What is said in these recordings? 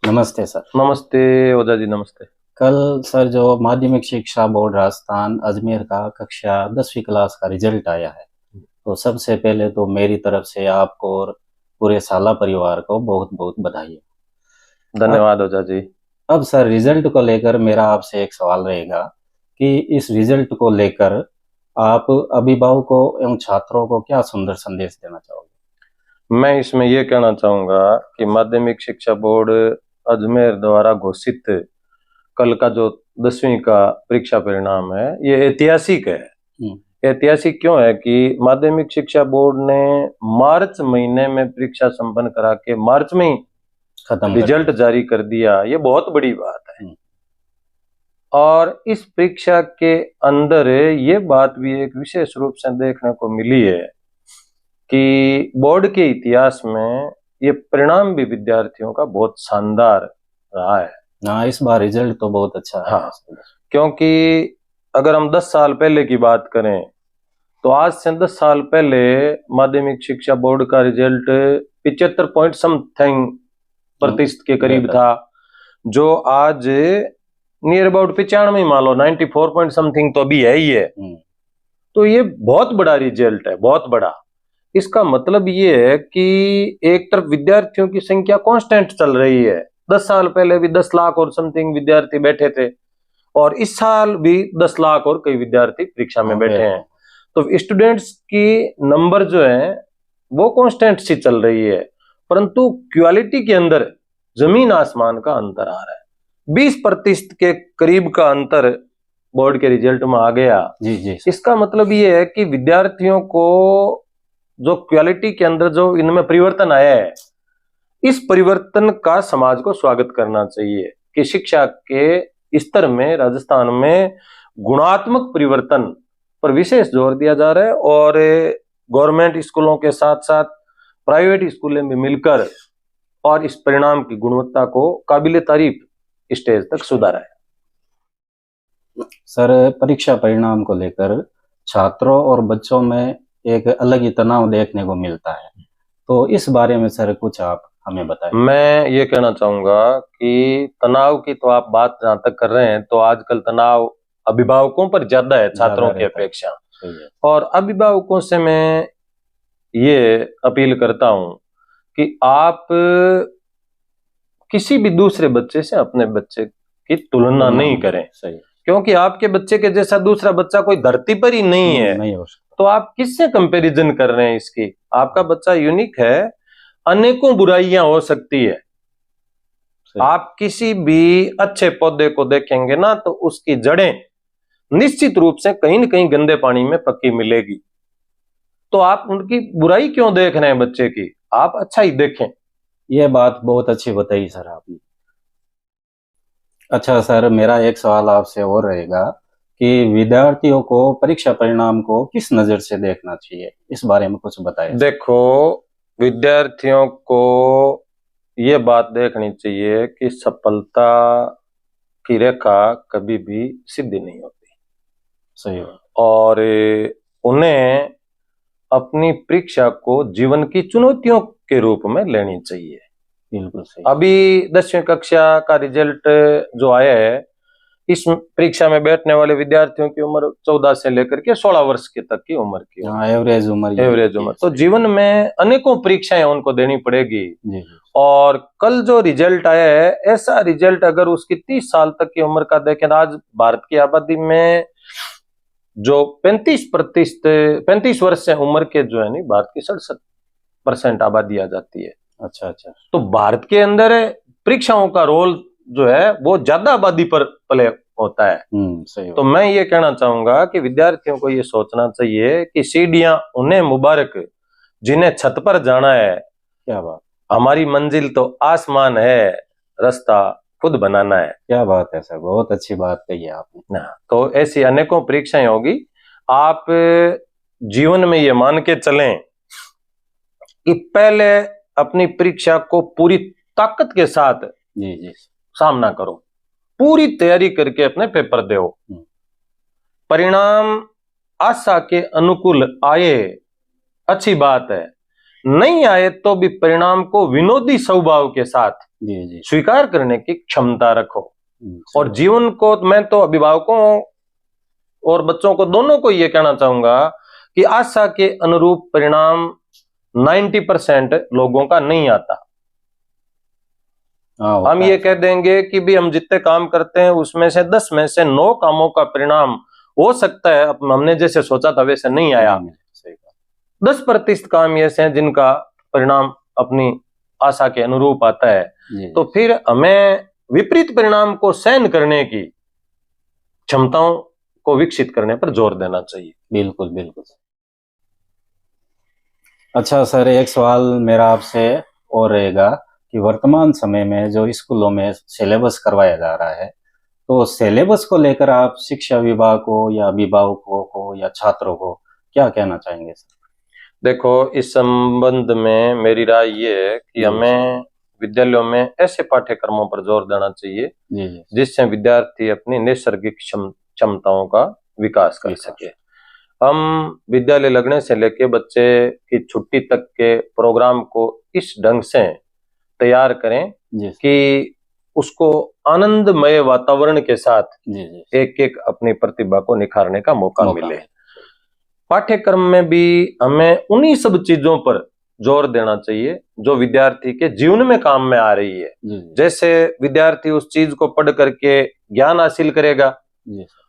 नमस्ते सर। नमस्ते ओझा जी, नमस्ते। कल सर जो माध्यमिक शिक्षा बोर्ड राजस्थान अजमेर का कक्षा 10वीं क्लास का रिजल्ट आया है, तो सबसे पहले तो मेरी तरफ से आपको और पूरे साला परिवार को बहुत बहुत बधाई। अब धन्यवाद ओझा जी। अब सर रिजल्ट को लेकर मेरा आपसे एक सवाल रहेगा कि इस रिजल्ट को लेकर आप अभिभावकों एवं छात्रों को क्या सुंदर संदेश देना चाहोगे? मैं इसमें ये कहना चाहूंगा कि माध्यमिक शिक्षा बोर्ड अजमेर द्वारा घोषित कल का जो 10वीं का परीक्षा परिणाम है, ये ऐतिहासिक है। ऐतिहासिक क्यों है कि माध्यमिक शिक्षा बोर्ड ने मार्च महीने में परीक्षा संपन्न करा के मार्च में ही खत्म रिजल्ट जारी कर दिया। ये बहुत बड़ी बात है। और इस परीक्षा के अंदर ये बात भी एक विशेष रूप से देखने को मिली है कि बोर्ड के इतिहास में ये परिणाम भी विद्यार्थियों का बहुत शानदार रहा है। हाँ, इस बार रिजल्ट तो बहुत अच्छा है। हाँ, क्योंकि अगर हम 10 साल पहले की बात करें तो आज से 10 साल पहले माध्यमिक शिक्षा बोर्ड का रिजल्ट 75 पॉइंट समथिंग प्रतिशत के करीब था, जो आज नियर अबाउट 95 मान लो 94 पॉइंट समथिंग तो अभी है ही है। तो ये बहुत बड़ा रिजल्ट है, बहुत बड़ा। इसका मतलब ये है कि एक तरफ विद्यार्थियों की संख्या कांस्टेंट चल रही है। 10 साल पहले भी 10 लाख और समथिंग विद्यार्थी बैठे थे, और इस साल भी 10 लाख और कई विद्यार्थी परीक्षा में बैठे हैं। तो स्टूडेंट्स की नंबर जो है वो कांस्टेंट सी चल रही है, परंतु क्वालिटी के अंदर जमीन आसमान का अंतर आ रहा है। 20% के करीब का अंतर बोर्ड के रिजल्ट में आ गया। जी। इसका मतलब ये है कि विद्यार्थियों को जो क्वालिटी के अंदर जो इनमें परिवर्तन आया है, इस परिवर्तन का समाज को स्वागत करना चाहिए कि शिक्षा के स्तर में राजस्थान में गुणात्मक परिवर्तन पर विशेष जोर दिया जा रहा है। और गवर्नमेंट स्कूलों के साथ साथ प्राइवेट स्कूलें में मिलकर और इस परिणाम की गुणवत्ता को काबिले तारीफ स्टेज तक सुधारा है। सर, परीक्षा परिणाम को लेकर छात्रों और बच्चों में एक अलग ही तनाव देखने को मिलता है, तो इस बारे में सर कुछ आप हमें बताएं। मैं ये कहना चाहूंगा कि तनाव की तो आप बात जहां तक कर रहे हैं, तो आजकल तनाव अभिभावकों पर ज्यादा है छात्रों की अपेक्षा। और अभिभावकों से मैं ये अपील करता हूं कि आप किसी भी दूसरे बच्चे से अपने बच्चे की तुलना नहीं करें। सही। क्योंकि आपके बच्चे के जैसा दूसरा बच्चा कोई धरती पर ही नहीं है। नहीं हो सकता। तो आप किससे कंपैरिजन कर रहे हैं इसकी? आपका बच्चा यूनिक है, अनेकों बुराइयां हो सकती है। आप किसी भी अच्छे पौधे को देखेंगे ना, तो उसकी जड़ें निश्चित रूप से कहीं न कहीं गंदे पानी में पक्की मिलेगी। तो आप उनकी बुराई क्यों देख रहे हैं बच्चे की? आप अच्छा ही देखें। ये बात बहुत अच्छी बताई सर आपने। अच्छा सर, मेरा एक सवाल आपसे और रहेगा कि विद्यार्थियों को परीक्षा परिणाम को किस नजर से देखना चाहिए, इस बारे में कुछ बताएं। देखो, विद्यार्थियों को ये बात देखनी चाहिए कि सफलता की रेखा कभी भी सीधी नहीं होती। सही। और उन्हें अपनी परीक्षा को जीवन की चुनौतियों के रूप में लेनी चाहिए। बिल्कुल सही। अभी 10वीं कक्षा का रिजल्ट जो आया है, इस परीक्षा में बैठने वाले विद्यार्थियों की उम्र 14 से लेकर के 16 वर्ष के तक की उम्र की। एवरेज उम्र। तो जीवन में अनेकों परीक्षाएं उनको देनी पड़ेगी। और कल जो रिजल्ट आया है, ऐसा रिजल्ट अगर उसकी 30 साल तक की उम्र का देखें, आज भारत की आबादी में जो 35 वर्ष से उम्र के जो है नहीं, भारत की 67% आबादी आ जाती है। अच्छा। तो भारत के अंदर परीक्षाओं का रोल जो है वो ज्यादा आबादी पर प्ले होता है। सही। तो मैं ये कहना चाहूंगा कि विद्यार्थियों को ये सोचना चाहिए कि सीढ़ियां उन्हें मुबारक जिन्हें छत पर जाना है। क्या बात। हमारी मंजिल तो आसमान है, रास्ता खुद बनाना है। क्या बात है सर, बहुत अच्छी बात कही है आपने। तो ऐसी अनेकों परीक्षाएं होगी। आप जीवन में ये मान के चलें कि पहले अपनी परीक्षा को पूरी ताकत के साथ जी सामना करो, पूरी तैयारी करके अपने पेपर दो। परिणाम आशा के अनुकूल आए, अच्छी बात है। नहीं आए तो भी परिणाम को विनोदी स्वभाव के साथ जी जी। स्वीकार करने की क्षमता रखो। और सही। जीवन को मैं तो अभिभावकों और बच्चों को दोनों को ये कहना चाहूंगा कि आशा के अनुरूप परिणाम 90% लोगों का नहीं आता। हाँ हम होता ये है कह सर। देंगे कि भी हम जितने काम करते हैं उसमें से 10 में से 9 कामों का परिणाम हो सकता है हमने जैसे सोचा था वैसे नहीं आया। नहीं, सही बात। 10% काम ऐसे हैं जिनका परिणाम अपनी आशा के अनुरूप आता है। जी तो जी। फिर हमें विपरीत परिणाम को सहन करने की क्षमताओं को विकसित करने पर जोर देना चाहिए। बिल्कुल बिल्कुल। अच्छा सर, एक सवाल मेरा आपसे और रहेगा कि वर्तमान समय में जो स्कूलों में सिलेबस करवाया जा रहा है, तो सिलेबस को लेकर आप शिक्षा विभाग को या अभिभावकों को या छात्रों को क्या कहना चाहेंगे सर? देखो, इस संबंध में मेरी राय ये है कि जी हमें विद्यालयों में ऐसे पाठ्यक्रमों पर जोर देना चाहिए जी जी। जिससे विद्यार्थी अपनी नैसर्गिक क्षमताओं का विकास कर सके। हम विद्यालय लगने से लेके बच्चे की छुट्टी तक के प्रोग्राम को इस ढंग से तैयार करें जी कि उसको आनंदमय वातावरण के साथ जी जी। एक एक अपनी प्रतिभा को निखारने का मौका मौका मिले। मिले। पाठ्यक्रम में भी हमें उन्हीं सब चीजों पर जोर देना चाहिए जो विद्यार्थी के जीवन में काम में आ रही है। जी जी जैसे विद्यार्थी उस चीज को पढ़ करके ज्ञान हासिल करेगा, जी सर।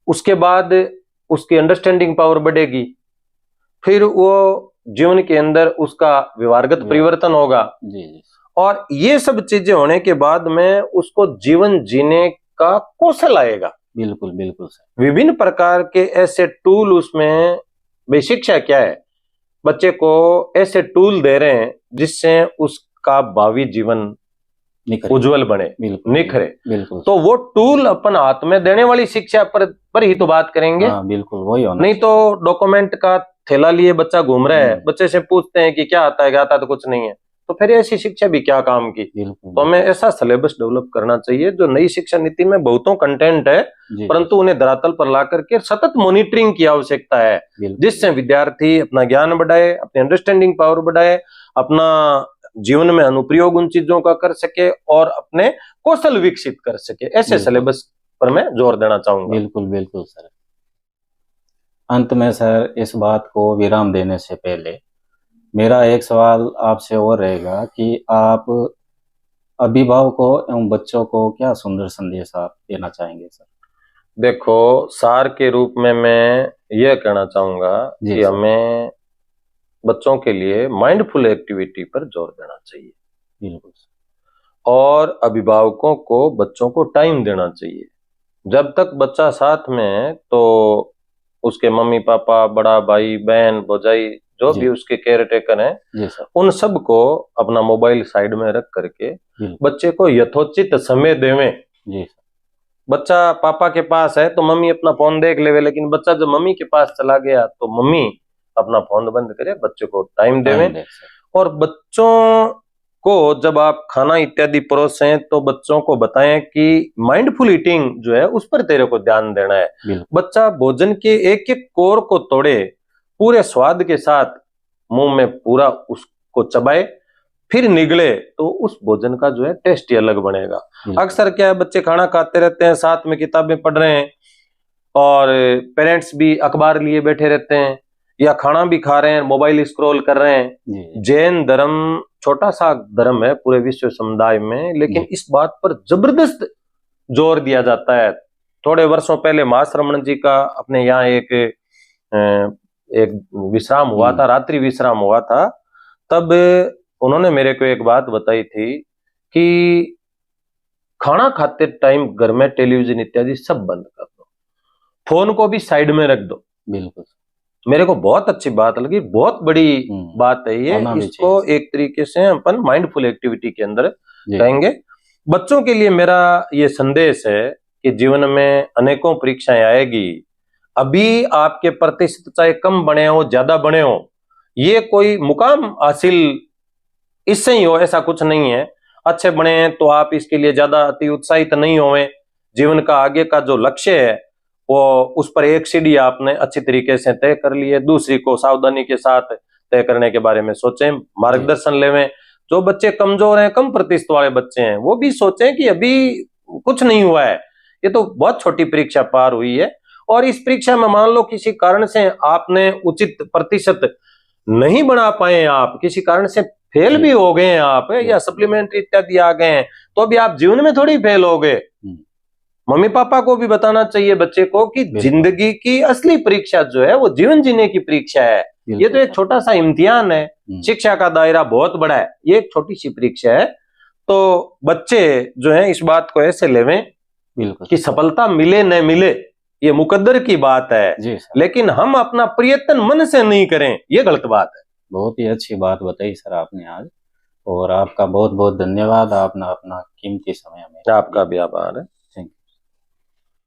उसके बाद उसकी अंडरस्टैंडिंग पावर बढ़ेगी, फिर वो जीवन के अंदर उसका व्यवहारगत परिवर्तन होगा। जी जी। और ये सब चीजें होने के बाद में उसको जीवन जीने का कौशल आएगा। बिल्कुल बिल्कुल सर। विभिन्न प्रकार के ऐसे टूल उसमें, भाई शिक्षा क्या है, बच्चे को ऐसे टूल दे रहे हैं जिससे उसका भावी जीवन निखरे। उज्जवल बने, बिल्कुल निखरे। बिल्कुल। तो वो टूल अपन हाथ में देने वाली शिक्षा पर ही तो बात करेंगे। हाँ बिल्कुल, वही होना नहीं तो डॉक्यूमेंट का थैला लिए बच्चा घूम रहा है, बच्चे से पूछते हैं कि क्या आता है, क्या आता है, तो कुछ नहीं है, तो फिर ऐसी शिक्षा भी क्या काम की। बिल्कुल। तो हमें ऐसा सिलेबस डेवलप करना चाहिए जो नई शिक्षा नीति में बहुतों कंटेंट है, जी परंतु उन्हें धरातल पर ला करके सतत मॉनिटरिंग की आवश्यकता है, बिल्कुल। जिससे विद्यार्थी अपना ज्ञान बढ़ाए, अपनी अंडरस्टैंडिंग पावर बढ़ाए, अपना जीवन में अनुप्रयोग उन चीजों का कर सके और अपने कौशल विकसित कर सके। ऐसे बिल्कुल। सिलेबस पर मैं जोर देना चाहूंगा। बिल्कुल बिल्कुल सर। अंत में सर, इस बात को विराम देने से पहले मेरा एक सवाल आपसे और रहेगा कि आप अभिभावकों एवं बच्चों को क्या सुंदर संदेश आप देना चाहेंगे सर? देखो, सार के रूप में मैं यह कहना चाहूंगा जी कि सर। हमें बच्चों के लिए माइंडफुल एक्टिविटी पर जोर देना चाहिए बिल्कुल। और अभिभावकों को बच्चों को टाइम देना चाहिए। जब तक बच्चा साथ में है तो उसके मम्मी पापा, बड़ा भाई बहन, भौजाई, जो जी भी उसके केयर टेकर हैं, जी सर। उन सब को अपना मोबाइल साइड में रख करके बिल्कुल। बच्चे को यथोचित समय देवें। जी सर। बच्चा पापा के पास है तो मम्मी अपना फोन देख लेवे, लेकिन बच्चा जब मम्मी के पास चला गया तो मम्मी अपना फोन बंद करे, बच्चे को टाइम देवें। टाइम दे सर। और बच्चों को जब आप खाना इत्यादि परोसें तो बच्चों को बताएं कि माइंडफुल ईटिंग जो है उस पर तेरे को ध्यान देना है। बिल्कुल। बच्चा भोजन के एक एक कोर को तोड़े, पूरे स्वाद के साथ मुंह में पूरा उसको चबाए, फिर निगले, तो उस भोजन का जो है टेस्ट ही अलग बनेगा। बिल्कुल। अक्सर क्या है, बच्चे खाना खाते रहते हैं, साथ में किताबें पढ़ रहे हैं और पेरेंट्स भी अखबार लिए बैठे रहते हैं, या खाना भी खा रहे हैं, मोबाइल स्क्रॉल कर रहे हैं। जी जैन धर्म छोटा सा धर्म है पूरे विश्व समुदाय में, लेकिन जी। इस बात पर जबरदस्त जोर दिया जाता है। थोड़े वर्षों पहले महाश्रमण जी का अपने यहाँ एक विश्राम हुआ था, रात्रि विश्राम हुआ था। तब उन्होंने मेरे को एक बात बताई थी कि खाना खाते टाइम घर में टेलीविजन इत्यादि सब बंद कर दो, फोन को भी साइड में रख दो। बिल्कुल। मेरे को बहुत अच्छी बात लगी, बहुत बड़ी बात है ये। होना भी इसको चाहिए। एक तरीके से अपन माइंडफुल एक्टिविटी के अंदर जी। कहेंगे। बच्चों के लिए मेरा ये संदेश है कि जीवन में अनेकों परीक्षाएं आएगी। अभी आपके प्रतिशत चाहे कम बने हो, ज्यादा बने हो, ये कोई मुकाम हासिल इससे ही हो ऐसा कुछ नहीं है। अच्छे बने हैं तो आप इसके लिए ज्यादा अति उत्साहित नहीं होवे। जीवन का आगे का जो लक्ष्य है वो उस पर एक सीढ़ी आपने अच्छी तरीके से तय कर ली है, दूसरी को सावधानी के साथ तय करने के बारे में सोचें, मार्गदर्शन लेवें। जो बच्चे कमजोर हैं, कम प्रतिशत वाले बच्चे हैं, वो भी सोचें कि अभी कुछ नहीं हुआ है, ये तो बहुत छोटी परीक्षा पार हुई है। और इस परीक्षा में मान लो किसी कारण से आपने उचित प्रतिशत नहीं बना पाए, आप किसी कारण से फेल भी हो गए हैं आप, या सप्लीमेंट्री इत्यादि आ गए हैं, तो अभी आप जीवन में थोड़ी फेल हो गए। मम्मी पापा को भी बताना चाहिए बच्चे को कि जिंदगी की असली परीक्षा जो है वो जीवन जीने की परीक्षा है। ये तो एक छोटा सा इम्तिहान है, शिक्षा का दायरा बहुत बड़ा है, ये एक छोटी सी परीक्षा है। तो बच्चे जो है इस बात को ऐसे लेवें कि सफलता मिले न मिले ये मुकद्दर की बात है, लेकिन हम अपना प्रयत्न मन से नहीं करें, ये गलत बात है। बहुत ही अच्छी बात बताई सर आपने आज, और आपका बहुत बहुत धन्यवाद, आपने अपना कीमती समय हमें। आपका भी आभार है।